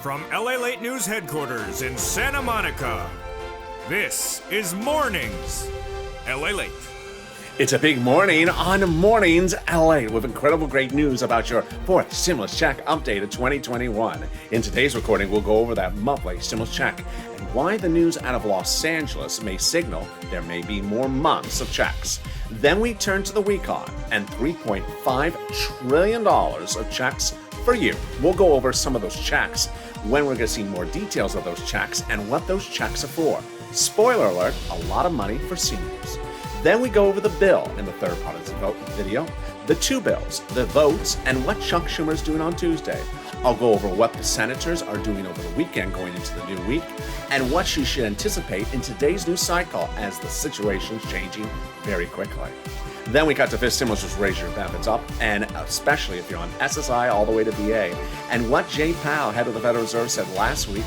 From Lalate News headquarters in Santa Monica, this is Mornings Lalate. It's a big morning on Mornings LA with incredible great news about your fourth stimulus check update of 2021. In today's recording, we'll go over that monthly stimulus check and why the news out of Los Angeles may signal there may be more months of checks. Then we turn to the week on and $3.5 trillion of checks for you. We'll go over some of those checks, when we're going to see more details of those checks and what those checks are for. Spoiler alert, a lot of money for seniors. Then we go over the bill in the third part of the video, the two bills, the votes, and what Chuck Schumer is doing on Tuesday. I'll go over what the senators are doing over the weekend going into the new week, and what you should anticipate in today's news cycle as the situation's changing very quickly. Then we got to fifth stimulus, which raise your benefits up, and especially if you're on SSI all the way to VA, and what Jay Powell, head of the Federal Reserve, said last week,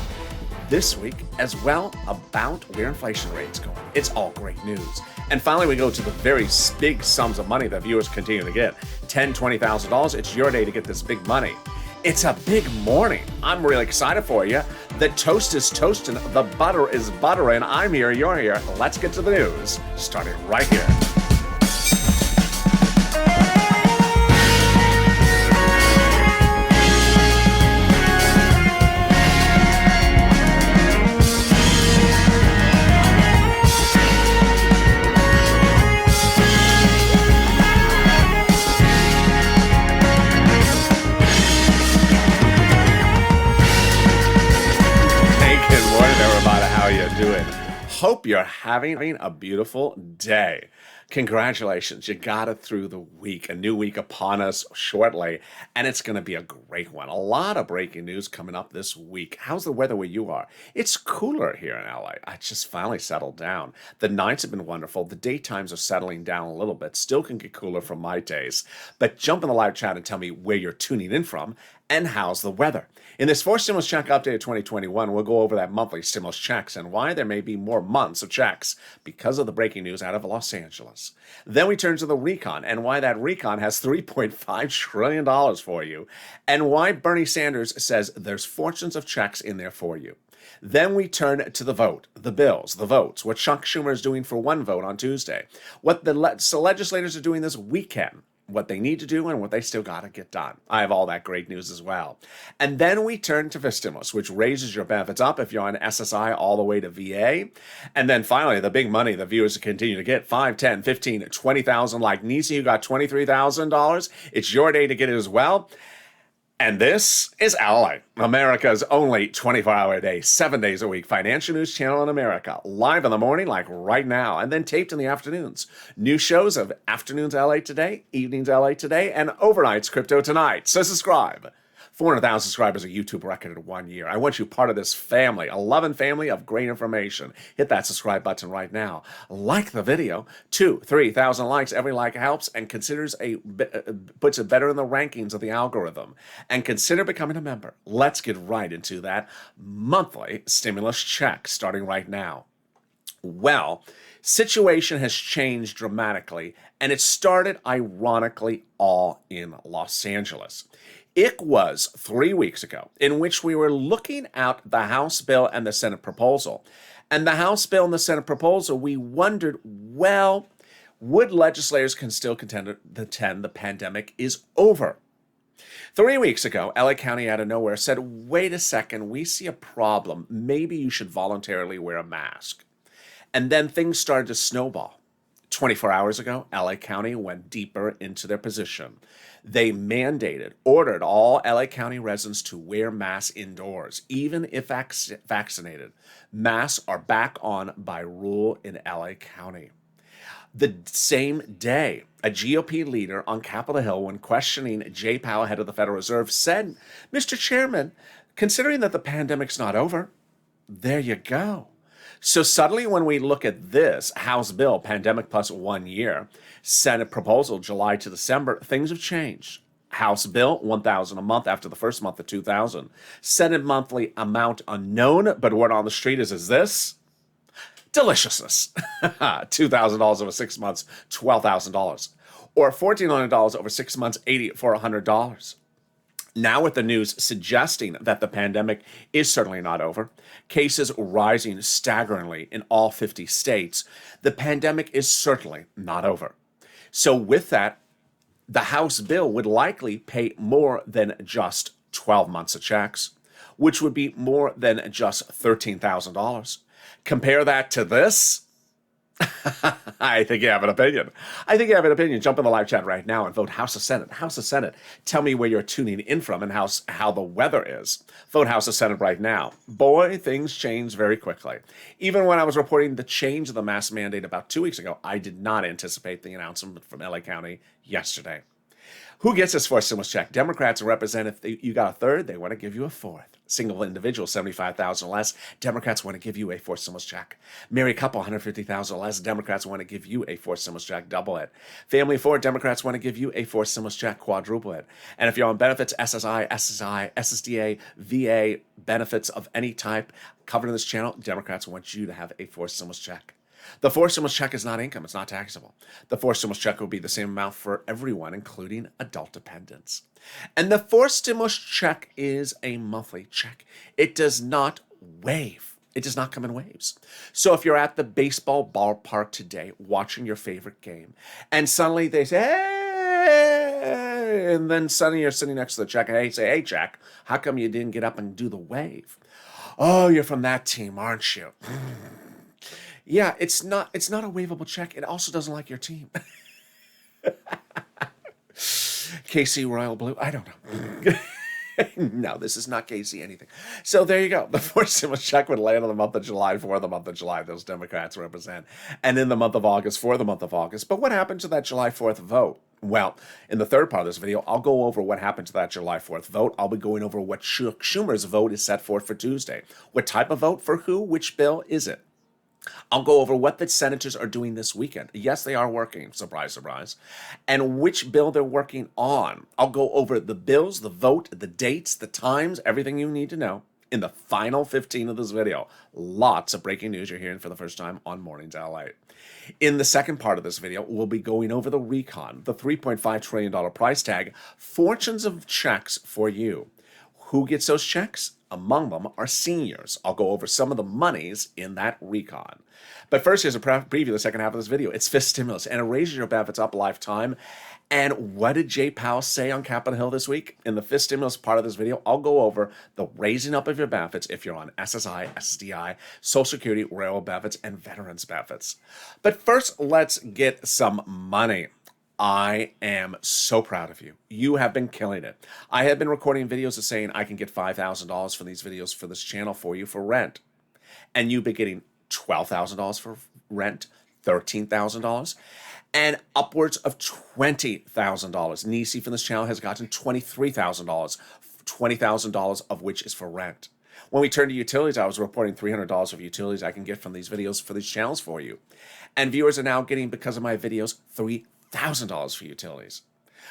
this week, as well about where inflation rate's going. It's all great news. And finally, we go to the very big sums of money that viewers continue to get. $10,000, $20,000. It's your day to get this big money. It's a big morning. I'm really excited for you. The toast is toasting, the butter is buttering. I'm here, you're here. Let's get to the news, starting right here. How you doing? Hope you're having a beautiful day. Congratulations, you got it through the week. A new week upon us shortly, and it's going to be a great one. A lot of breaking news coming up this week. How's the weather where you are? It's cooler here in LA. I just finally settled down. The nights have been wonderful. The daytimes are settling down a little bit. Still can get cooler from my days. But jump in the live chat and tell me where you're tuning in from and how's the weather. In this fourth stimulus check update of 2021, we'll go over that monthly stimulus checks and why there may be more months of checks because of the breaking news out of Los Angeles. Then we turn to the recon and why that recon has $3.5 trillion for you and why Bernie Sanders says there's fortunes of checks in there for you. Then we turn to the vote, the bills, the votes, what Chuck Schumer is doing for one vote on Tuesday, what the legislators are doing this weekend, what they need to do and what they still got to get done. I have all that great news as well. And then we turn to fifth stimulus, which raises your benefits up if you're on SSI all the way to VA. And then finally, the big money the viewers continue to get, $5, $10, $15, $20,000. Like Nisi, who got $23,000. It's your day to get it as well. And this is LA, America's only 24-hour-a-day, 7 days a week financial news channel in America. Live in the morning, like right now, and then taped in the afternoons. New shows of Afternoons LA Today, Evenings LA Today, and Overnights Crypto Tonight. So subscribe. 400,000 subscribers, a YouTube record in 1 year. I want you part of this family, a loving family of great information. Hit that subscribe button right now. Like the video. 3,000 likes. Every like helps and puts it better in the rankings of the algorithm. And consider becoming a member. Let's get right into that monthly stimulus check starting right now. Well, situation has changed dramatically, and it started ironically all in Los Angeles. It was 3 weeks ago in which we were looking at the House bill and the Senate proposal. And the House bill and the Senate proposal, we wondered, well, would legislators can still contend the pandemic is over? 3 weeks ago, LA County out of nowhere said, wait a second, we see a problem. Maybe you should voluntarily wear a mask. And then things started to snowball. 24 hours ago, LA County went deeper into their position. They ordered all LA County residents to wear masks indoors, even if vaccinated. Masks are back on by rule in LA County. The same day, a GOP leader on Capitol Hill, when questioning Jay Powell, head of the Federal Reserve, said, Mr. Chairman, considering that the pandemic's not over, there you go. So suddenly when we look at this House bill, pandemic plus 1 year, Senate proposal, July to December, things have changed. House bill, $1,000 a month after the first month of $2,000. Senate monthly amount unknown, but word on the street is this? Deliciousness. $2,000 over 6 months, $12,000. Or $1,400 over 6 months, $8,400. Now, with the news suggesting that the pandemic is certainly not over, cases rising staggeringly in all 50 states, the pandemic is certainly not over. So, with that, the House bill would likely pay more than just 12 months of checks, which would be more than just $13,000. Compare that to this. I think you have an opinion. I think you have an opinion. Jump in the live chat right now and vote House of Senate. House of Senate. Tell me where you're tuning in from and how the weather is. Vote House of Senate right now. Boy, things change very quickly. Even when I was reporting the change of the mask mandate about 2 weeks ago, I did not anticipate the announcement from LA County yesterday. Who gets this fourth stimulus check? Democrats represent if you got a third, they want to give you a fourth. Single individual, $75,000 or less, Democrats want to give you a fourth stimulus check. Married couple, $150,000 or less, Democrats want to give you a fourth stimulus check, double it. Family of four, Democrats want to give you a fourth stimulus check, quadruple it. And if you're on benefits, SSI, SSDA, VA, benefits of any type covered in this channel, Democrats want you to have a fourth stimulus check. The fourth stimulus check is not income. It's not taxable. The fourth stimulus check will be the same amount for everyone, including adult dependents. And the fourth stimulus check is a monthly check. It does not waive. It does not come in waves. So if you're at the baseball ballpark today watching your favorite game, and suddenly they say, hey, and then suddenly you're sitting next to the check, and they say, hey, Jack, how come you didn't get up and do the wave? Oh, you're from that team, aren't you? Yeah, it's not a waivable check. It also doesn't like your team. KC Royal Blue, I don't know. No, this is not KC anything. So there you go. The fourth stimulus check would land in the month of July for the month of July. Those Democrats represent. And in the month of August for the month of August. But what happened to that July 4th vote? Well, in the third part of this video, I'll go over what happened to that July 4th vote. I'll be going over what Schumer's vote is set for Tuesday. What type of vote for who? Which bill is it? I'll go over what the senators are doing this weekend. Yes, they are working. Surprise, surprise. And which bill they're working on. I'll go over the bills, the vote, the dates, the times, everything you need to know in the final 15 of this video. Lots of breaking news you're hearing for the first time on Mornings LA. In the second part of this video, we'll be going over the recon, the $3.5 trillion price tag, fortunes of checks for you. Who gets those checks? Among them are seniors. I'll go over some of the monies in that recon. But first, here's a preview of the second half of this video. It's fifth stimulus, and it raises your benefits up a lifetime. And what did Jay Powell say on Capitol Hill this week? In the fifth stimulus part of this video, I'll go over the raising up of your benefits if you're on SSI, SSDI, Social Security, railroad benefits, and veterans benefits. But first, let's get some money. I am so proud of you. You have been killing it. I have been recording videos of saying I can get $5,000 for these videos for this channel for you for rent. And you've been getting $12,000 for rent, $13,000, and upwards of $20,000. Nisi from this channel has gotten $23,000, $20,000 of which is for rent. When we turn to utilities, I was reporting $300 of utilities I can get from these videos for these channels for you. And viewers are now getting, because of my videos, $3,000 for utilities.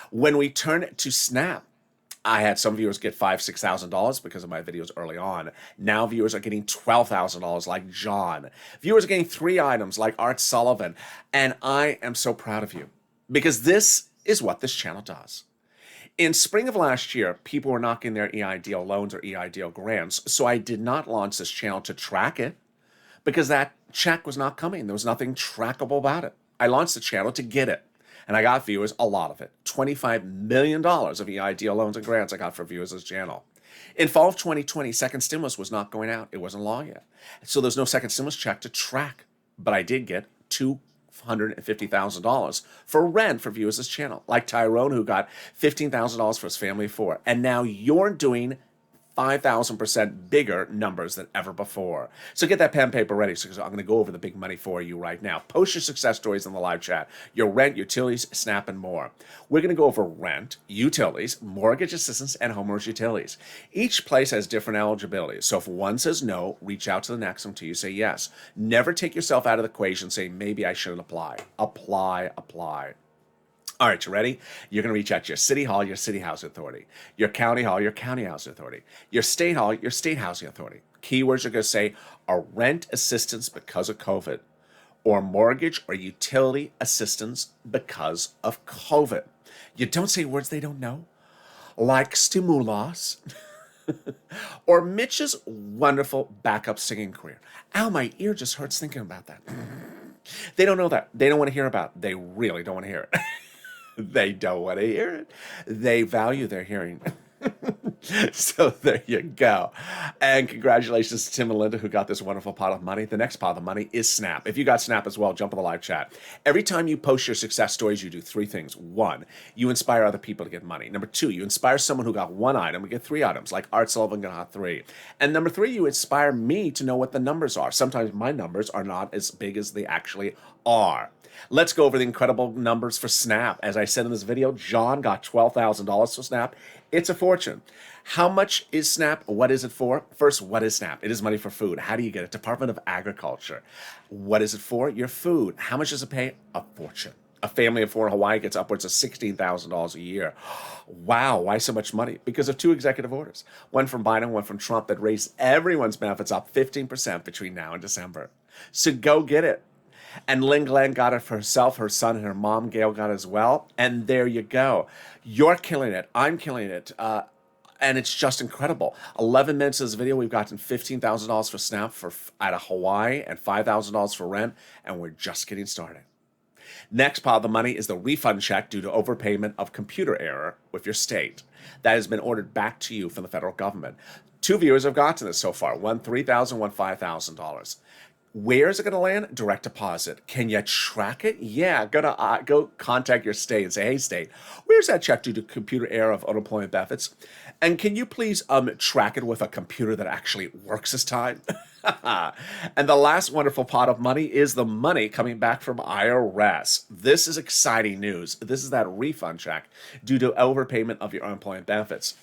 When we turn to Snap, I had some viewers get $5,000, $6,000 because of my videos early on. Now viewers are getting $12,000 like John. Viewers are getting 3 items like Art Sullivan. And I am so proud of you because this is what this channel does. In spring of last year, people were not getting their EIDL loans or EIDL grants, so I did not launch this channel to track it because that check was not coming. There was nothing trackable about it. I launched the channel to get it. And I got viewers, a lot of it. $25 million of EIDL loans and grants I got for viewers of this channel. In fall of 2020, second stimulus was not going out. It wasn't law yet. So there's no second stimulus check to track. But I did get $250,000 for rent for viewers of this channel. Like Tyrone, who got $15,000 for his family of 4. And now you're doing 5,000% bigger numbers than ever before. So get that pen and paper ready because I'm going to go over the big money for you right now. Post your success stories in the live chat. Your rent, utilities, Snap, and more. We're going to go over rent, utilities, mortgage assistance, and homeowners utilities. Each place has different eligibility. So if one says no, reach out to the next until you say yes. Never take yourself out of the equation saying, maybe I shouldn't apply. Apply, apply. All right, you ready? You're going to reach out to your city hall, your city housing authority, your county hall, your county housing authority, your state hall, your state housing authority. Keywords are going to say are rent assistance because of COVID, or mortgage or utility assistance because of COVID. You don't say words they don't know. like stimulus, or Mitch's wonderful backup singing career. Ow, my ear just hurts thinking about that. They don't know that. They don't want to hear about it. They really don't want to hear it. They don't want to hear it. They value their hearing. So there you go. And congratulations to Tim and Linda who got this wonderful pot of money. The next pot of money is Snap. If you got Snap as well, jump in the live chat. Every time you post your success stories, you do three things. One, you inspire other people to get money. Number two, you inspire someone who got one item to get three items, like Art Sullivan got three. And number three, you inspire me to know what the numbers are. Sometimes my numbers are not as big as they actually are. Let's go over the incredible numbers for Snap. As I said in this video, John got $12,000 for Snap. It's a fortune. How much is Snap? What is it for? First, what is Snap? It is money for food. How do you get it? Department of Agriculture. What is it for? Your food. How much does it pay? A fortune. A family of four in Hawaii gets upwards of $16,000 a year. Wow, why so much money? Because of two executive orders. One from Biden, one from Trump that raised everyone's benefits up 15% between now and December. So go get it. And Lynn Glenn got it for herself, her son, and her mom, Gail, got it as well. And there you go. You're killing it. I'm killing it. And it's just incredible. 11 minutes of this video, we've gotten $15,000 for Snap out of Hawaii and $5,000 for rent, and we're just getting started. Next pile of the money is the refund check due to overpayment of computer error with your state. That has been ordered back to you from the federal government. Two viewers have gotten this so far, one $3,000, one $5,000. Where is it going to land? Direct deposit. Can you track it? Yeah, go contact your state and say, hey, state, where's that check due to computer error of unemployment benefits? And can you please track it with a computer that actually works this time? And the last wonderful pot of money is the money coming back from IRS. This is exciting news. This is that refund check due to overpayment of your unemployment benefits.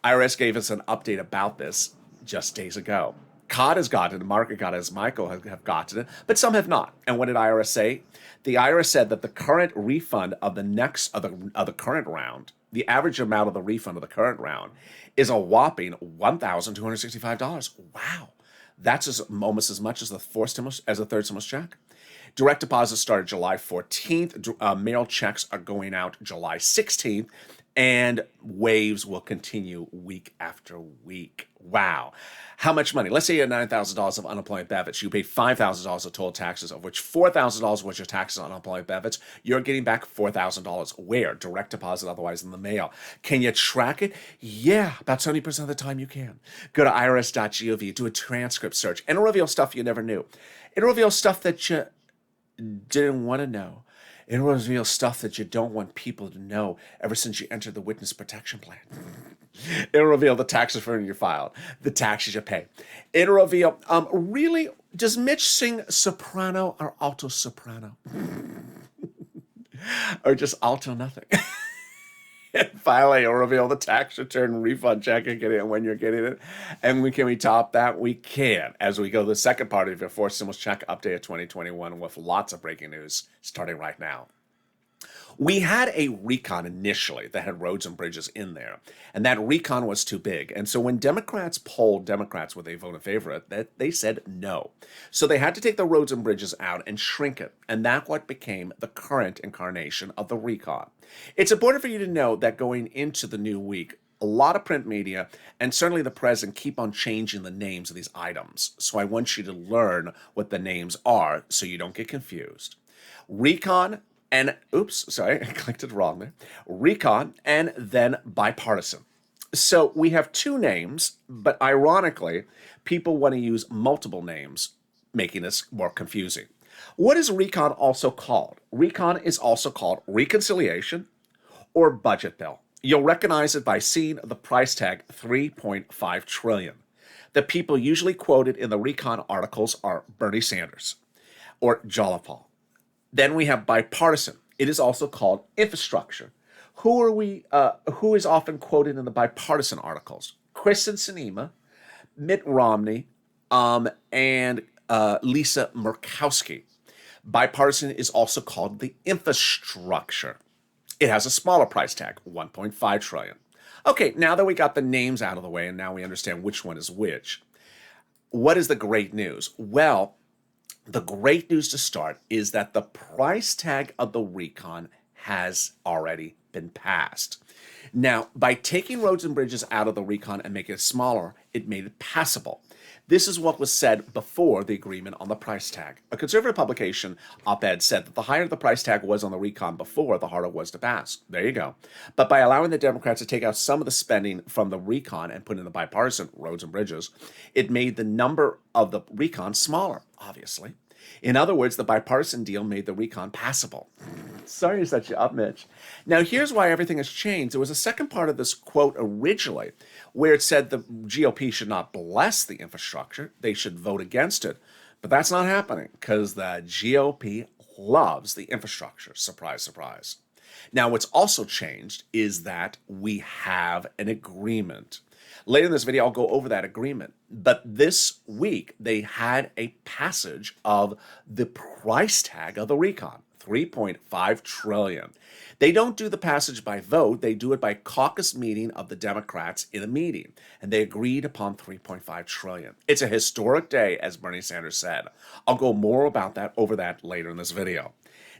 IRS gave us an update about this just days ago. COD has gotten it, Margaret got it, as Michael have gotten it, but some have not. And what did IRS say? The IRS said that the current refund of the current round, the average amount of the refund of the current round, is a whopping $1,265. Wow, that's almost as much as the third stimulus check. Direct deposits started July 14th. Mail checks are going out July 16th. And waves will continue week after week. Wow. How much money? Let's say you had $9,000 of unemployment benefits. You paid $5,000 of total taxes, of which $4,000 was your taxes on unemployment benefits. You're getting back $4,000. Where? Direct deposit, otherwise in the mail. Can you track it? Yeah, about 70% of the time you can. Go to irs.gov, do a transcript search, and it'll reveal stuff you never knew. It'll reveal stuff that you didn't want to know. It reveals stuff that you don't want people to know ever since you entered the witness protection plan. It'll reveal the tax return you filed, the taxes you pay. It'll reveal, really, does Mitch sing soprano or alto soprano? Or just alto nothing? And finally, it'll reveal the tax return refund check and getting it when you're getting it. And can we top that? We can, as we go to the second part of your fourth stimulus check update of 2021 with lots of breaking news starting right now. We had a recon initially that had roads and bridges in there, and that recon was too big. And so when Democrats polled Democrats would they vote in favor of it, they said no. So they had to take the roads and bridges out and shrink it, and that's what became the current incarnation of the recon. It's important for you to know that going into the new week, a lot of print media and certainly the president keep on changing the names of these items. So I want you to learn what the names are so you don't get confused. Recon and, oops, sorry, I clicked it wrong there. Recon and then bipartisan. So we have two names, but ironically, people want to use multiple names, making this more confusing. What is recon also called? Recon is also called reconciliation or budget bill. You'll recognize it by seeing the price tag, $3.5 trillion. The people usually quoted in the recon articles are Bernie Sanders or Jolipal. Then we have bipartisan. It is also called infrastructure. Who is often quoted in the bipartisan articles? Kristen Sinema, Mitt Romney, and Lisa Murkowski. Bipartisan is also called the infrastructure. It has a smaller price tag, $1.5 trillion. Okay, now that we got the names out of the way and now we understand which one is which, what is the great news? Well, the great news to start is that the price tag of the recon has already been passed. Now, by taking roads and bridges out of the recon and making it smaller, it made it passable. This is what was said before the agreement on the price tag. A conservative publication op-ed said that the higher the price tag was on the recon before, the harder it was to pass. There you go. But by allowing the Democrats to take out some of the spending from the recon and put in the bipartisan roads and bridges, it made the number of the recon smaller, obviously. In other words, the bipartisan deal made the recon passable. Sorry to set you up, Mitch. Now, here's why everything has changed. There was a second part of this quote originally where it said the GOP should not bless the infrastructure. They should vote against it. But that's not happening because the GOP loves the infrastructure. Surprise, surprise. Now, what's also changed is that we have an agreement. Later in this video, I'll go over that agreement. But this week, they had a passage of the price tag of the recon, $3.5 trillion. They don't do the passage by vote. They do it by caucus meeting of the Democrats in a meeting. And they agreed upon $3.5 trillion. It's a historic day, as Bernie Sanders said. I'll go more about that over that later in this video.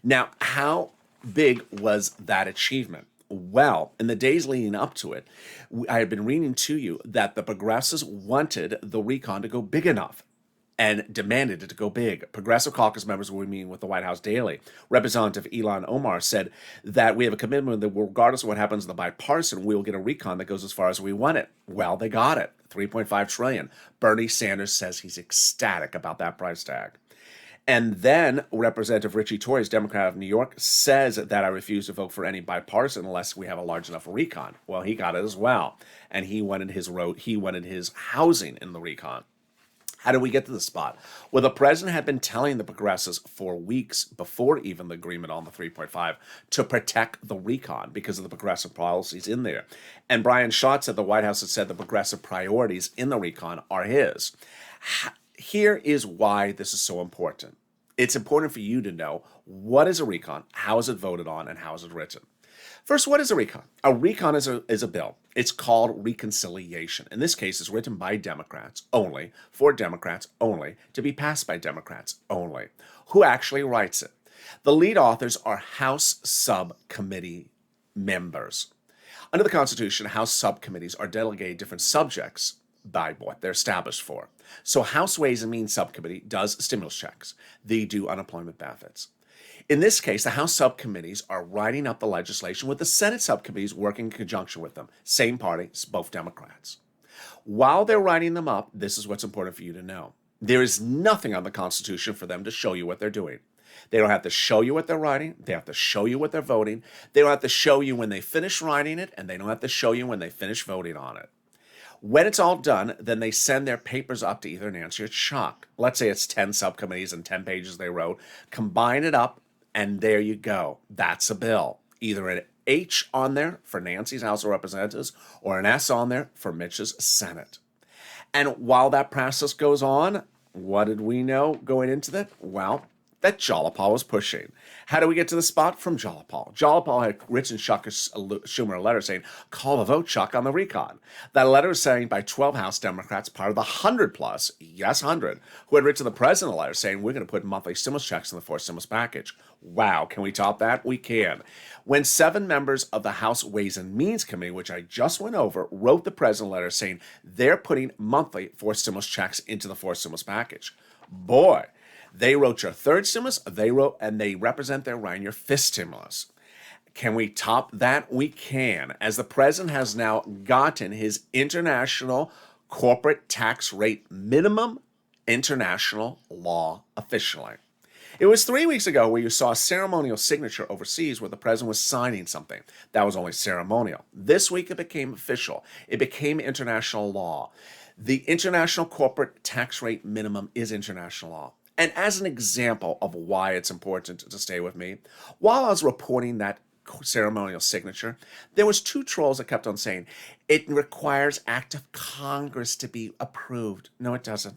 Now, how big was that achievement? Well, in the days leading up to it, I had been reading to you that the progressives wanted the recon to go big enough and demanded it to go big. Progressive caucus members were meeting with the White House daily. Representative Ilhan Omar said that we have a commitment that regardless of what happens in the bipartisan, we will get a recon that goes as far as we want it. Well, they got it, $3.5 trillion. Bernie Sanders says he's ecstatic about that price tag. And then Representative Richie Torres, Democrat of New York, says that I refuse to vote for any bipartisan unless we have a large enough recon. Well, he got it as well. And he wanted his road, he wanted his housing in the recon. How did we get to this spot? Well, the president had been telling the progressives for weeks before even the agreement on the 3.5 to protect the recon because of the progressive policies in there. And Brian Schatz at the White House had said the progressive priorities in the recon are his. Here is why this is so important. It's important for you to know what is a recon, how is it voted on, and how is it written. First, what is a recon? A recon is a bill. It's called reconciliation. In this case, it's written by Democrats only, for Democrats only, to be passed by Democrats only. Who actually writes it? The lead authors are House subcommittee members. Under the Constitution, House subcommittees are delegated different subjects by what they're established for. So House Ways and Means Subcommittee does stimulus checks. They do unemployment benefits. In this case, the House subcommittees are writing up the legislation with the Senate subcommittees working in conjunction with them. Same party, both Democrats. While they're writing them up, this is what's important for you to know. There is nothing on the Constitution for them to show you what they're doing. They don't have to show you what they're writing. They have to show you what they're voting. They don't have to show you when they finish writing it, and they don't have to show you when they finish voting on it. When it's all done, then they send their papers up to either Nancy or Chuck. Let's say it's 10 subcommittees and 10 pages they wrote. Combine it up, and there you go. That's a bill. Either an H on there for Nancy's House of Representatives or an S on there for Mitch's Senate. And while that process goes on, what did we know going into that? Well, that Jalopal was pushing. How do we get to the spot? From Jalopal. Jalopal had written Chuck Schumer a letter saying, call a vote, Chuck, on the recon. That letter was signed by 12 House Democrats, part of the 100 plus, yes, 100, who had written the president a letter saying, we're going to put monthly stimulus checks in the fourth stimulus package. Wow, can we top that? We can. When 7 members of the House Ways and Means Committee, which I just went over, wrote the president a letter saying they're putting monthly fourth stimulus checks into the fourth stimulus package. Boy, they wrote your third stimulus, they represent their writing your fifth stimulus. Can we top that? We can, as the president has now gotten his international corporate tax rate minimum international law officially. It was 3 weeks ago where you saw a ceremonial signature overseas where the president was signing something. That was only ceremonial. This week it became official. It became international law. The international corporate tax rate minimum is international law. And as an example of why it's important to stay with me, while I was reporting that ceremonial signature, there was 2 trolls that kept on saying, it requires act of Congress to be approved. No, it doesn't.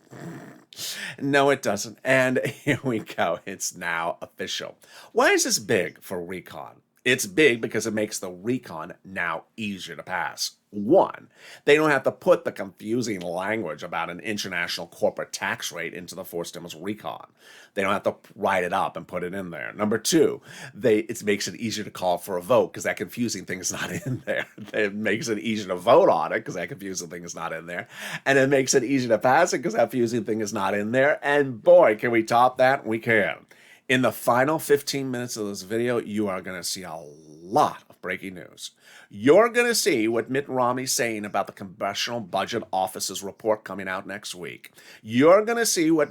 No, it doesn't. And here we go. It's now official. Why is this big for recon? It's big because it makes the recon now easier to pass. One, they don't have to put the confusing language about an international corporate tax rate into the fourth stimulus recon. They don't have to write it up and put it in there. Number two, it makes it easier to call for a vote because that confusing thing is not in there. It makes it easier to vote on it because that confusing thing is not in there. And it makes it easier to pass it because that confusing thing is not in there. And boy, can we top that? We can. In the final 15 minutes of this video, you are going to see a lot of breaking news. You're going to see what Mitt Romney's saying about the Congressional Budget Office's report coming out next week. You're going to see what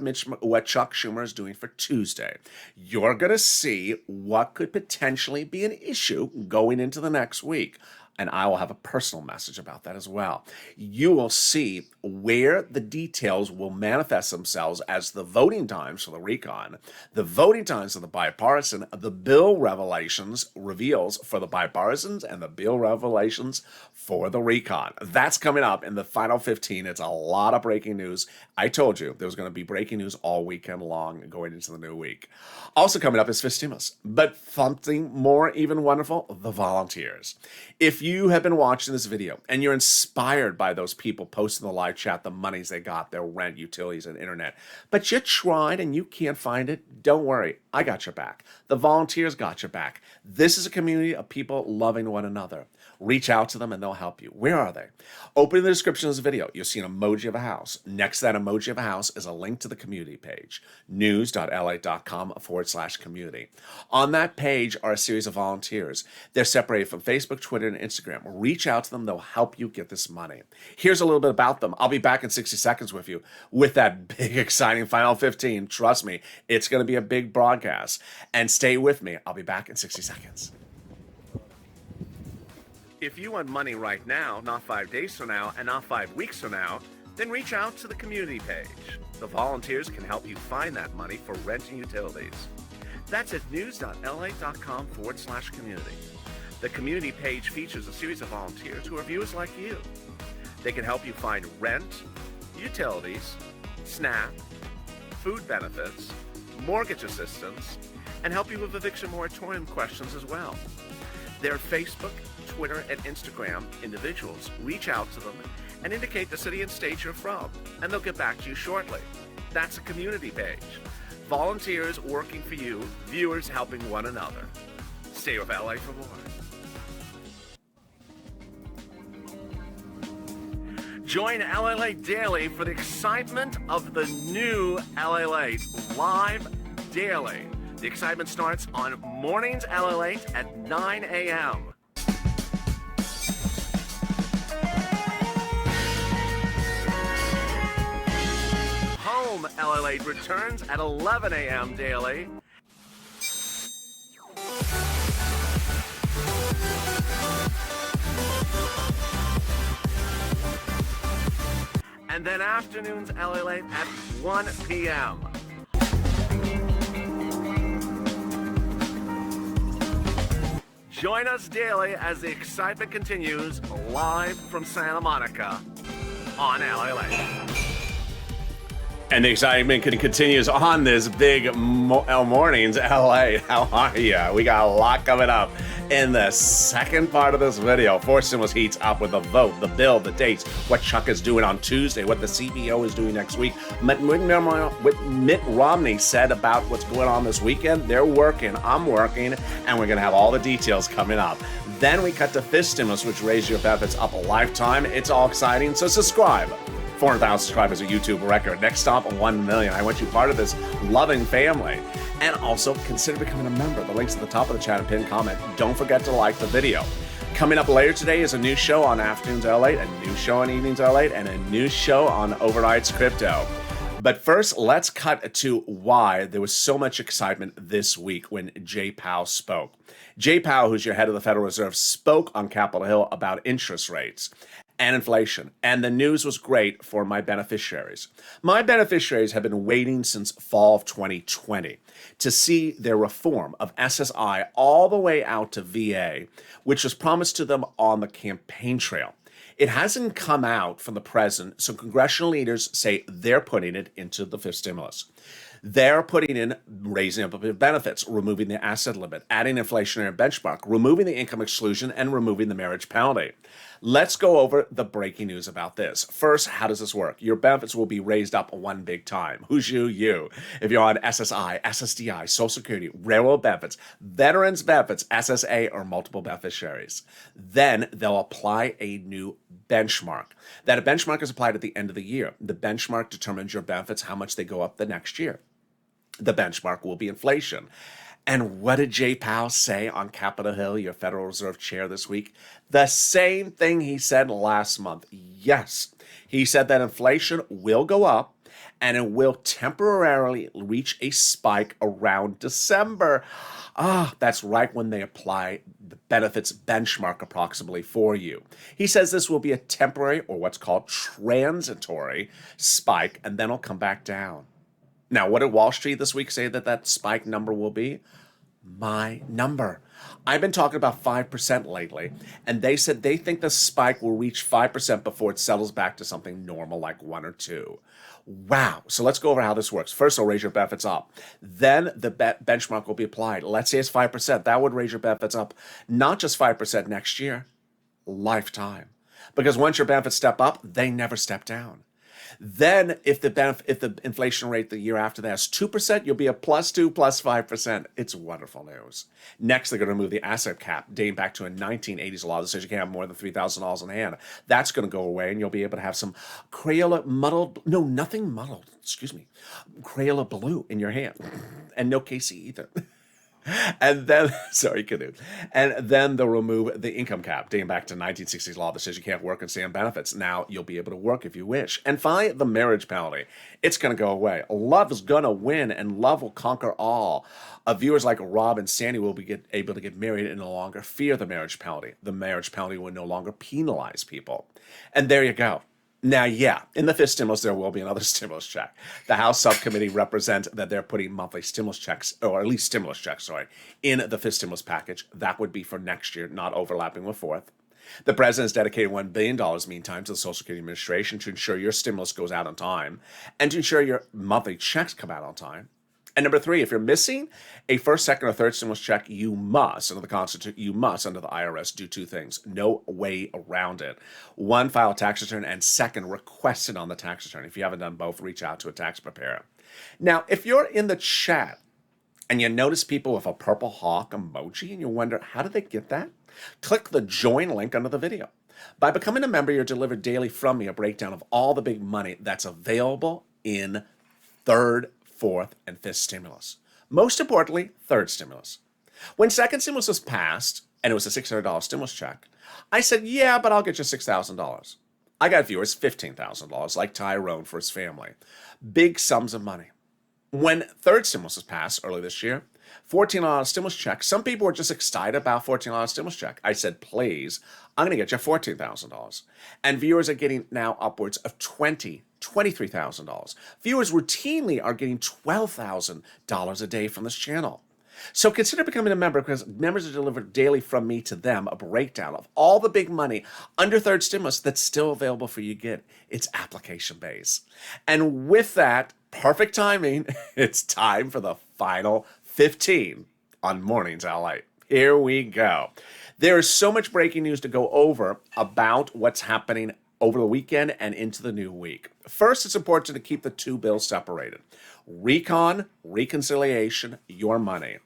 Chuck Schumer is doing for Tuesday. You're going to see what could potentially be an issue going into the next week. And I will have a personal message about that as well. You will see where the details will manifest themselves as the voting times for the recon, the voting times for the bipartisan, the bill reveals for the bipartisans, and the bill revelations for the recon. That's coming up in the final 15. It's a lot of breaking news. I told you there was going to be breaking news all weekend long going into the new week. Also coming up is fifth stimulus, but something more even wonderful, the volunteers. If you have been watching this video and you're inspired by those people posting in the live chat, the monies they got, their rent, utilities, and internet, but you tried and you can't find it, don't worry. I got your back. The volunteers got your back. This is a community of people loving one another. Reach out to them and they'll help you. Where are they? Open the description of this video. You'll see an emoji of a house. Next to that emoji of a house is a link to the community page, news.lalate.com/community. On that page are a series of volunteers. They're separated from Facebook, Twitter, and Instagram. Reach out to them. They'll help you get this money. Here's a little bit about them. I'll be back in 60 seconds with you with that big, exciting final 15. Trust me, it's going to be a big broadcast. And stay with me. I'll be back in 60 seconds. If you want money right now, not 5 days from now, and not 5 weeks from now, then reach out to the community page. The volunteers can help you find that money for rent and utilities. That's at news.lalate.com/community. The community page features a series of volunteers who are viewers like you. They can help you find rent, utilities, SNAP, food benefits, mortgage assistance, and help you with eviction moratorium questions as well. Their Facebook, Twitter, and Instagram individuals reach out to them and indicate the city and state you're from, and they'll get back to you shortly. That's a community page. Volunteers working for you, viewers helping one another. Stay with LA for more. Join Lalate Daily for the excitement of the new Lalate live daily. The excitement starts on Mornings Lalate at 9 a.m. Home Lalate returns at 11 a.m. daily. And then Afternoons Lalate at 1 p.m. Join us daily as the excitement continues live from Santa Monica on Lalate. And the excitement continues on this big Mornings LA. How are you? We got a lot coming up in the second part of this video. Fourth stimulus heats up with the vote, the bill, the dates, what Chuck is doing on Tuesday, what the CBO is doing next week. What Mitt Romney said about what's going on this weekend. They're working, I'm working, and we're going to have all the details coming up. Then we cut to fifth stimulus, which raised your benefits up a lifetime. It's all exciting, so subscribe. 400,000 subscribers, a YouTube record. Next stop, 1 million. I want you part of this loving family. And also, consider becoming a member. The link's at the top of the chat and pinned comment. Don't forget to like the video. Coming up later today is a new show on Afternoons Lalate, a new show on Evenings Lalate, and a new show on Overnight's Crypto. But first, let's cut to why there was so much excitement this week when Jay Powell spoke. Jay Powell, who's your head of the Federal Reserve, spoke on Capitol Hill about interest rates and inflation, and the news was great for my beneficiaries. My beneficiaries have been waiting since fall of 2020 to see their reform of SSI all the way out to VA, which was promised to them on the campaign trail. It hasn't come out from the president, so congressional leaders say they're putting it into the fifth stimulus. They're putting in raising up of benefits, removing the asset limit, adding inflationary benchmark, removing the income exclusion, and removing the marriage penalty. Let's go over the breaking news about this. First, how does this work? Your benefits will be raised up one big time. Who's you? You. If you're on SSI, SSDI, Social Security, railroad benefits, veterans benefits, SSA, or multiple beneficiaries, then they'll apply a new benchmark. That a benchmark is applied at the end of the year. The benchmark determines your benefits, how much they go up the next year. The benchmark will be inflation. And what did Jay Powell say on Capitol Hill, your Federal Reserve chair, this week? The same thing he said last month. Yes, he said that inflation will go up and it will temporarily reach a spike around December. That's right when they apply the benefits benchmark approximately for you. He says this will be a temporary, or what's called transitory, spike, and then it'll come back down. Now, what did Wall Street this week say that spike number will be? My number. I've been talking about 5% lately, and they said they think the spike will reach 5% before it settles back to something normal like 1 or 2. Wow. So let's go over how this works. First, it'll raise your benefits up. Then the benchmark will be applied. Let's say it's 5%. That would raise your benefits up not just 5% next year, lifetime. Because once your benefits step up, they never step down. Then if the inflation rate the year after that is 2%, you'll be a +2, +5%. It's wonderful news. Next, they're going to remove the asset cap dating back to a 1980s law that says you can't have more than $3,000 in hand. That's going to go away, and you'll be able to have some Crayola blue in your hand. And no Casey either. And then, sorry, Canoe. And then they'll remove the income cap, dating back to 1960s law that says you can't work and stay on benefits. Now you'll be able to work if you wish. And finally, the marriage penalty. It's going to go away. Love is going to win, and love will conquer all. Viewers like Rob and Sandy will be able to get married and no longer fear the marriage penalty. The marriage penalty will no longer penalize people. And there you go. Now, yeah, in the fifth stimulus, there will be another stimulus check. The House subcommittee represents that they're putting monthly stimulus checks, or at least stimulus checks, in the fifth stimulus package. That would be for next year, not overlapping with fourth. The president has dedicated $1 billion, meantime, to the Social Security Administration to ensure your stimulus goes out on time and to ensure your monthly checks come out on time. And number 3, if you're missing a first, second, or third stimulus check, you must, under the Constitution, under the IRS, do 2 things. No way around it. 1, file a tax return, and 2, request it on the tax return. If you haven't done both, reach out to a tax preparer. Now, if you're in the chat and you notice people with a purple hawk emoji and you wonder, how did they get that? Click the join link under the video. By becoming a member, you're delivered daily from me a breakdown of all the big money that's available in third, fourth, and fifth stimulus. Most importantly, third stimulus. When second stimulus was passed, and it was a $600 stimulus check, I said, yeah, but I'll get you $6,000. I got viewers $15,000, like Tyrone for his family. Big sums of money. When third stimulus was passed early this year, $14 stimulus check, some people were just excited about $14 stimulus check. I said, please, I'm going to get you $14,000. And viewers are getting now upwards of $23,000. Viewers routinely are getting $12,000 a day from this channel. So consider becoming a member, because members are delivered daily from me to them a breakdown of all the big money under third stimulus that's still available for you to get. It's application based. And with that, perfect timing, it's time for the final 15 on Mornings Lalate. Here we go. There is so much breaking news to go over about what's happening over the weekend and into the new week. First, it's important to keep the 2 bills separated. Reconciliation, your money.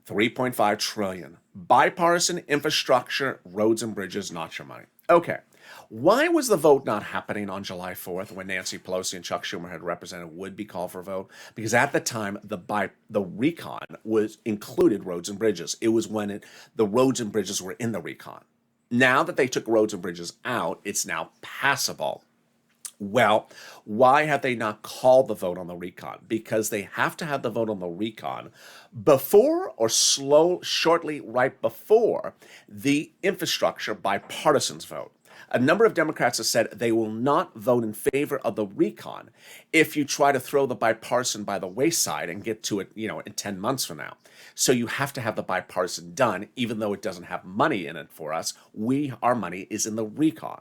$3.5 trillion. Bipartisan infrastructure, roads and bridges, not your money. Okay. Why was the vote not happening on July 4th when Nancy Pelosi and Chuck Schumer had represented would-be call for a vote? Because at the time, the recon was included roads and bridges. It was when the roads and bridges were in the recon. Now that they took roads and bridges out, it's now passable. Well, why have they not called the vote on the recon? Because they have to have the vote on the recon before or shortly right before the infrastructure bipartisans vote. A number of Democrats have said they will not vote in favor of the recon if you try to throw the bipartisan by the wayside and get to it, in 10 months from now. So you have to have the bipartisan done, even though it doesn't have money in it for us. Our money is in the recon.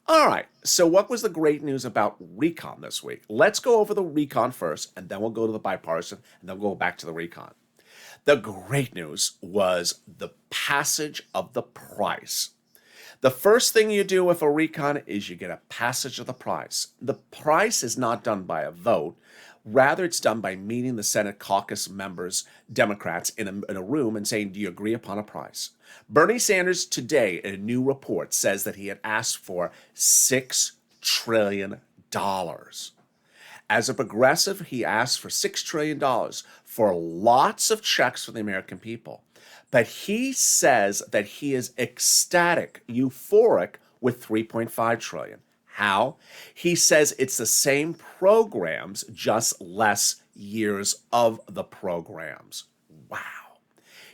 All right, so what was the great news about recon this week? Let's go over the recon first, and then we'll go to the bipartisan, and then we'll go back to the recon. The great news was the passage of the price. The first thing you do with a recon is you get a passage of the price. The price is not done by a vote. Rather, it's done by meeting the Senate caucus members, Democrats, in a room and saying, do you agree upon a price? Bernie Sanders today, in a new report, says that he had asked for $6 trillion. As a progressive, he asked for $6 trillion for lots of checks for the American people. But he says that he is ecstatic, euphoric with $3.5 trillion. How? He says it's the same programs, just less years of the programs. Wow.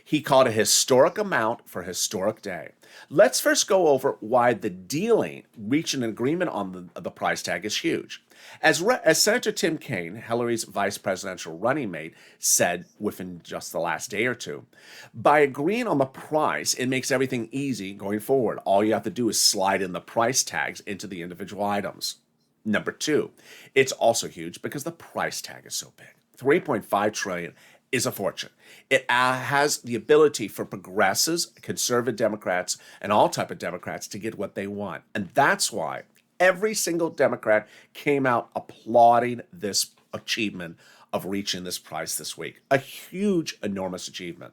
He called a historic amount for a historic day. Let's first go over why the dealing, reaching an agreement on the price tag, is huge. As Senator Tim Kaine, Hillary's vice presidential running mate, said within just the last day or two, by agreeing on the price, it makes everything easy going forward. All you have to do is slide in the price tags into the individual items. Number two, it's also huge because the price tag is so big. $3.5 trillion is a fortune. It has the ability for progressives, conservative Democrats, and all type of Democrats to get what they want. And that's why every single Democrat came out applauding this achievement of reaching this price this week. A huge, enormous achievement.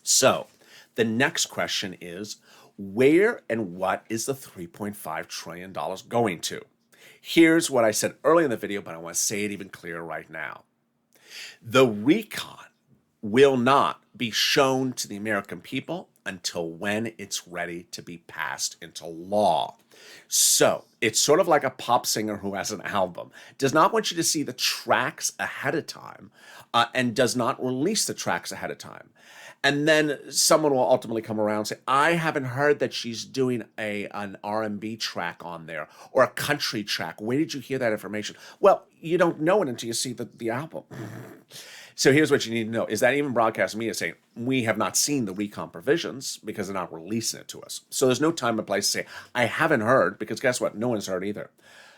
So the next question is, where and what is the $3.5 trillion going to? Here's what I said earlier in the video, but I want to say it even clearer right now. The recon will not be shown to the American people until when it's ready to be passed into law. So it's sort of like a pop singer who has an album, does not want you to see the tracks ahead of time, and does not release the tracks ahead of time. And then someone will ultimately come around and say, I haven't heard that she's doing an R&B track on there or a country track. Where did you hear that information? Well, you don't know it until you see the album. So here's what you need to know. Is that even broadcast media saying, we have not seen the recon provisions because they're not releasing it to us. So there's no time and place to say, I haven't heard, because guess what? No one's heard either.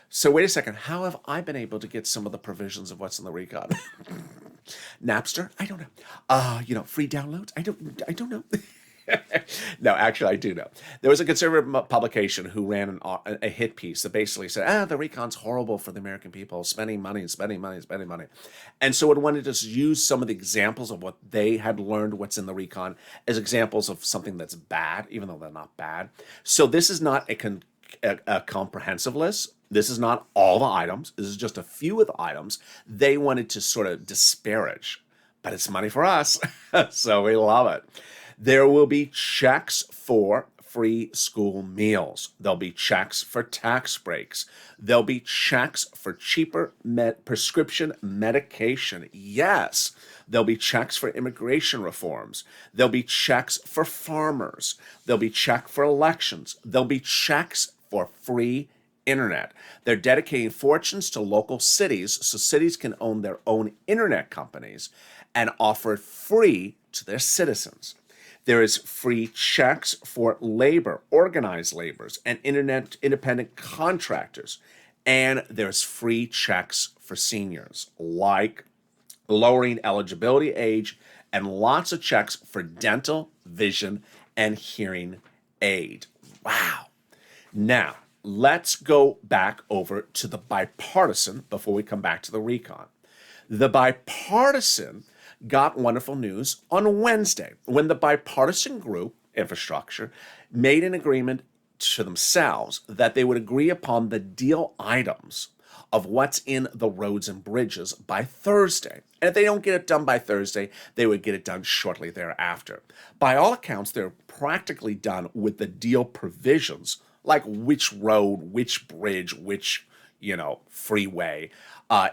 So wait a second. How have I been able to get some of the provisions of what's in the recon? Napster? I don't know. Free downloads? I don't know. No, actually, I do know. There was a conservative publication who ran a hit piece that basically said, the recon's horrible for the American people, spending money. And so it wanted to use some of the examples of what they had learned, what's in the recon, as examples of something that's bad, even though they're not bad. So this is not a comprehensive list. This is not all the items. This is just a few of the items they wanted to sort of disparage. But it's money for us, so we love it. There will be checks for free school meals. There'll be checks for tax breaks. There'll be checks for cheaper prescription medication. Yes, there'll be checks for immigration reforms. There'll be checks for farmers. There'll be check for elections. There'll be checks for free internet. They're dedicating fortunes to local cities so cities can own their own internet companies and offer it free to their citizens. There is free checks for labor, organized laborers, and internet independent contractors. And there's free checks for seniors, like lowering eligibility age, and lots of checks for dental, vision, and hearing aid. Wow. Now, let's go back over to the bipartisan before we come back to the recon. The bipartisan got wonderful news on Wednesday when the bipartisan group, infrastructure, made an agreement to themselves that they would agree upon the deal items of what's in the roads and bridges by Thursday. And if they don't get it done by Thursday, they would get it done shortly thereafter. By all accounts, they're practically done with the deal provisions, like which road, which bridge, which, freeway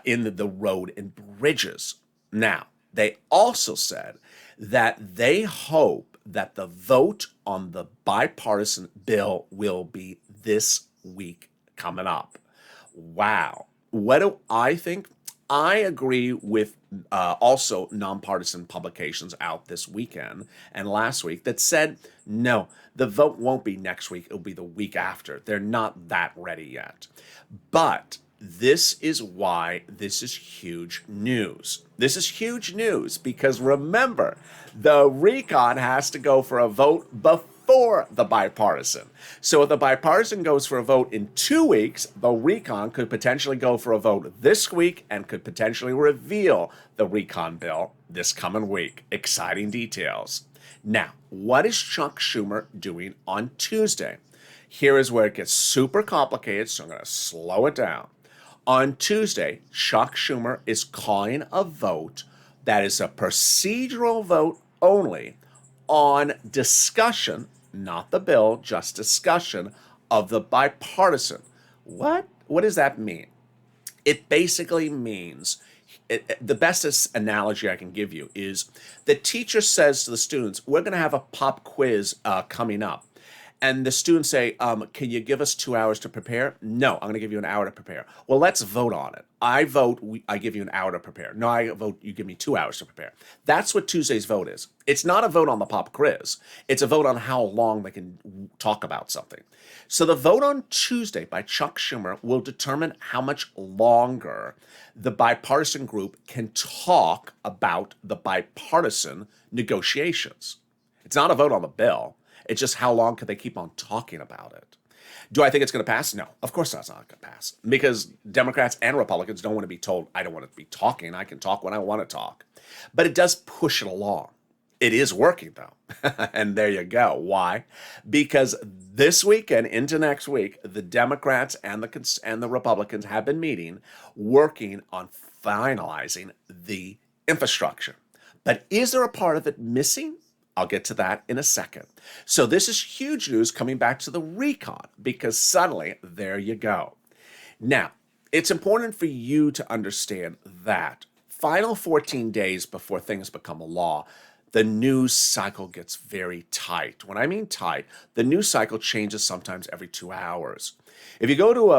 in the road and bridges. Now, they also said that they hope that the vote on the bipartisan bill will be this week coming up. Wow. What do I think? I agree with also nonpartisan publications out this weekend and last week that said, no, the vote won't be next week. It'll be the week after. They're not that ready yet. But this is why this is huge news. This is huge news because remember, the recon has to go for a vote before the bipartisan. So if the bipartisan goes for a vote in 2 weeks, the recon could potentially go for a vote this week and could potentially reveal the recon bill this coming week. Exciting details. Now, what is Chuck Schumer doing on Tuesday? Here is where it gets super complicated, so I'm going to slow it down. On Tuesday, Chuck Schumer is calling a vote that is a procedural vote only on discussion, not the bill, just discussion of the bipartisan. What does that mean? It basically means, the best analogy I can give you is the teacher says to the students, we're going to have a pop quiz coming up. And the students say, can you give us 2 hours to prepare? No, I'm going to give you an hour to prepare. Well, let's vote on it. I vote, I give you an hour to prepare. No, I vote, you give me 2 hours to prepare. That's what Tuesday's vote is. It's not a vote on the pop quiz. It's a vote on how long they can talk about something. So the vote on Tuesday by Chuck Schumer will determine how much longer the bipartisan group can talk about the bipartisan negotiations. It's not a vote on the bill. It's just how long can they keep on talking about it. Do I think it's going to pass? No, of course that's not going to pass because Democrats and Republicans don't want to be told, I don't want to be talking. I can talk when I want to talk. But it does push it along. It is working though. And there you go. Why? Because this weekend into next week, the Democrats and the Republicans have been meeting, working on finalizing the infrastructure. But is there a part of it missing? I'll get to that in a second. So this is huge news coming back to the recon because suddenly there you go. Now, it's important for you to understand that final 14 days before things become a law, the news cycle gets very tight. When I mean tight, the news cycle changes sometimes every 2 hours. If you go to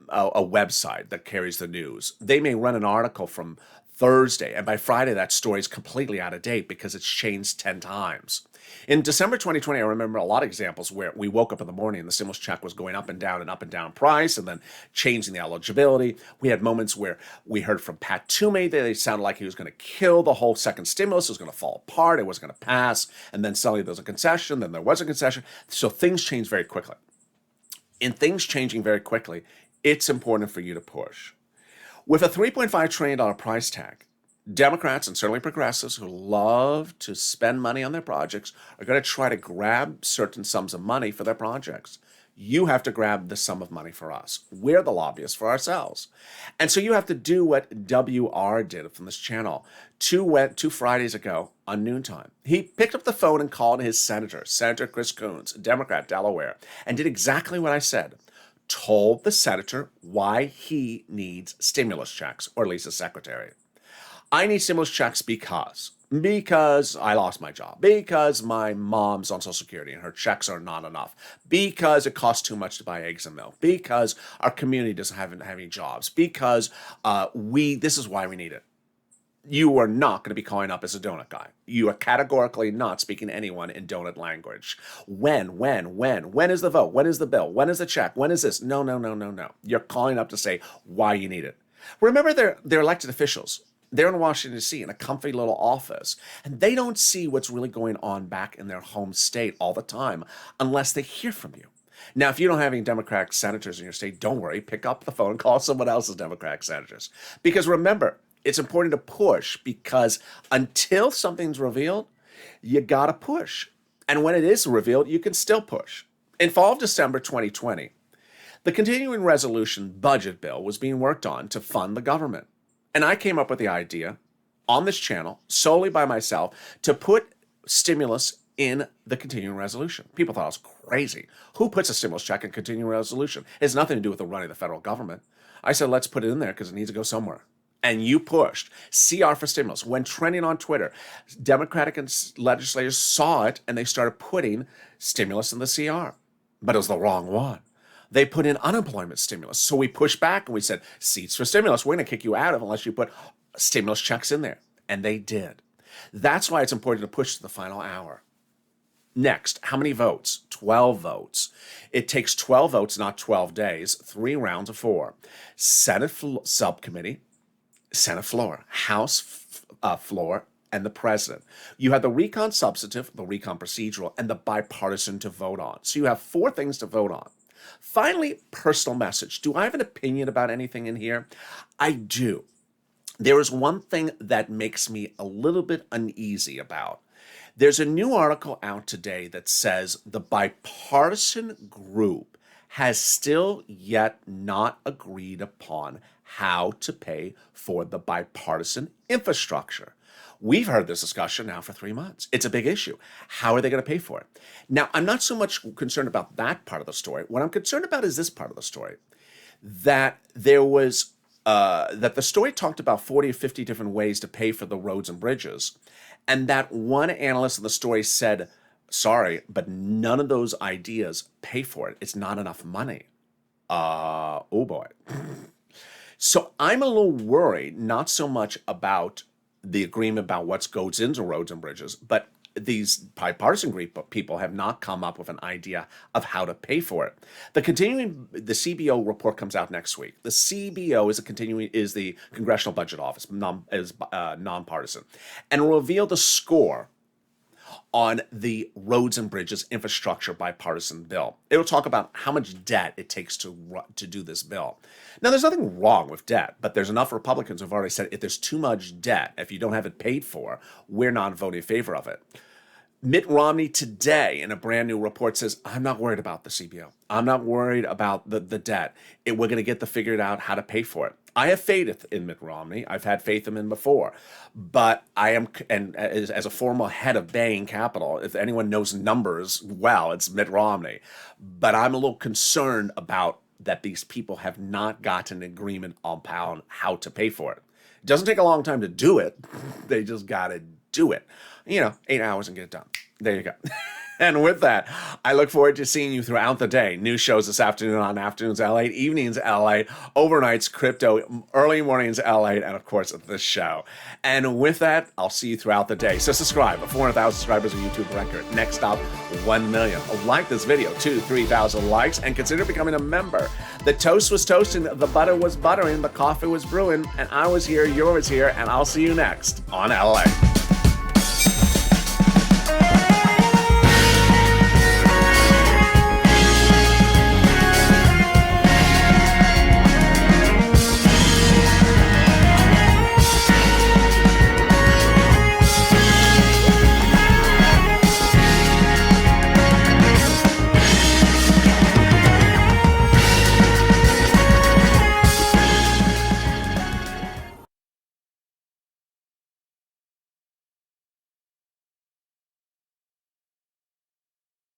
a website that carries the news, they may run an article from Thursday, and by Friday that story is completely out of date because it's changed 10 times. In December 2020, I remember a lot of examples where we woke up in the morning and the stimulus check was going up and down price and then changing the eligibility. We had moments where we heard from Pat Toomey that it sounded like he was going to kill the whole second stimulus. It was going to fall apart. It wasn't going to pass. And then suddenly there was a concession. Then there was a concession. So things change very quickly. In things changing very quickly, it's important for you to push. With a $3.5 trillion price tag, Democrats and certainly progressives who love to spend money on their projects are going to try to grab certain sums of money for their projects. You have to grab the sum of money for us. We're the lobbyists for ourselves. And so you have to do what WR did from this channel two Fridays ago on noontime. He picked up the phone and called his Senator Chris Coons, a Democrat, Delaware, and did exactly what I said. Told the senator why he needs stimulus checks, or at least a secretary. I need stimulus checks because I lost my job, because my mom's on Social Security and her checks are not enough, because it costs too much to buy eggs and milk, because our community doesn't have any jobs, because this is why we need it. You are not going to be calling up as a donut guy. You are categorically not speaking to anyone in donut language. When is the vote? When is the bill? When is the check? When is this? No. You're calling up to say why you need it. Remember, they're elected officials. They're in Washington, D.C. in a comfy little office, and they don't see what's really going on back in their home state all the time unless they hear from you. Now, if you don't have any Democratic senators in your state, don't worry. Pick up the phone and call someone else's Democratic senators. Because remember, it's important to push because until something's revealed, you got to push. And when it is revealed, you can still push. In fall of December 2020, the continuing resolution budget bill was being worked on to fund the government. And I came up with the idea on this channel, solely by myself, to put stimulus in the continuing resolution. People thought I was crazy. Who puts a stimulus check in continuing resolution? It has nothing to do with the running of the federal government. I said, let's put it in there because it needs to go somewhere. And you pushed CR for stimulus. When trending on Twitter, Democratic legislators saw it and they started putting stimulus in the CR. But it was the wrong one. They put in unemployment stimulus. So we pushed back and we said, seats for stimulus. We're going to kick you out unless you put stimulus checks in there. And they did. That's why it's important to push to the final hour. Next, how many votes? 12 votes. It takes 12 votes, not 12 days, 3 rounds of 4. Senate subcommittee, Senate floor, House floor, and the president. You have the recon substantive, the recon procedural, and the bipartisan to vote on. So you have 4 things to vote on. Finally, personal message. Do I have an opinion about anything in here? I do. There is one thing that makes me a little bit uneasy about. There's a new article out today that says the bipartisan group has still yet not agreed upon how to pay for the bipartisan infrastructure. We've heard this discussion now for 3 months. It's a big issue. How are they going to pay for it? Now, I'm not so much concerned about that part of the story. What I'm concerned about is this part of the story, that there was that the story talked about 40 or 50 different ways to pay for the roads and bridges, and that one analyst in the story said, sorry, but none of those ideas pay for it. It's not enough money. Oh boy. So I'm a little worried, not so much about the agreement about what goes into roads and bridges, but these bipartisan group of people have not come up with an idea of how to pay for it. The CBO report comes out next week. The CBO is the Congressional Budget Office, nonpartisan, and will reveal the score on the roads and bridges infrastructure bipartisan bill. It will talk about how much debt it takes to do this bill. Now, there's nothing wrong with debt, but there's enough Republicans who've already said if there's too much debt, if you don't have it paid for, we're not voting in favor of it. Mitt Romney today in a brand new report says, I'm not worried about the CBO. I'm not worried about the debt. We're going to get to figure out how to pay for it. I have faith in Mitt Romney. I've had faith in him before. But I am, and as a former head of Bain Capital, if anyone knows numbers well, it's Mitt Romney. But I'm a little concerned about that these people have not gotten an agreement on how to pay for it. It doesn't take a long time to do it. They just got to do it. 8 hours and get it done. There you go. And with that, I look forward to seeing you throughout the day. New shows this afternoon on Afternoons Lalate, Evenings Lalate, Overnights Crypto, Early Mornings Lalate, and of course, this show. And with that, I'll see you throughout the day. So subscribe. 400,000 subscribers on YouTube record. Next up, 1 million. Like this video, 3,000 likes, and consider becoming a member. The toast was toasting, the butter was buttering, the coffee was brewing, and I was here, yours here, and I'll see you next on LA.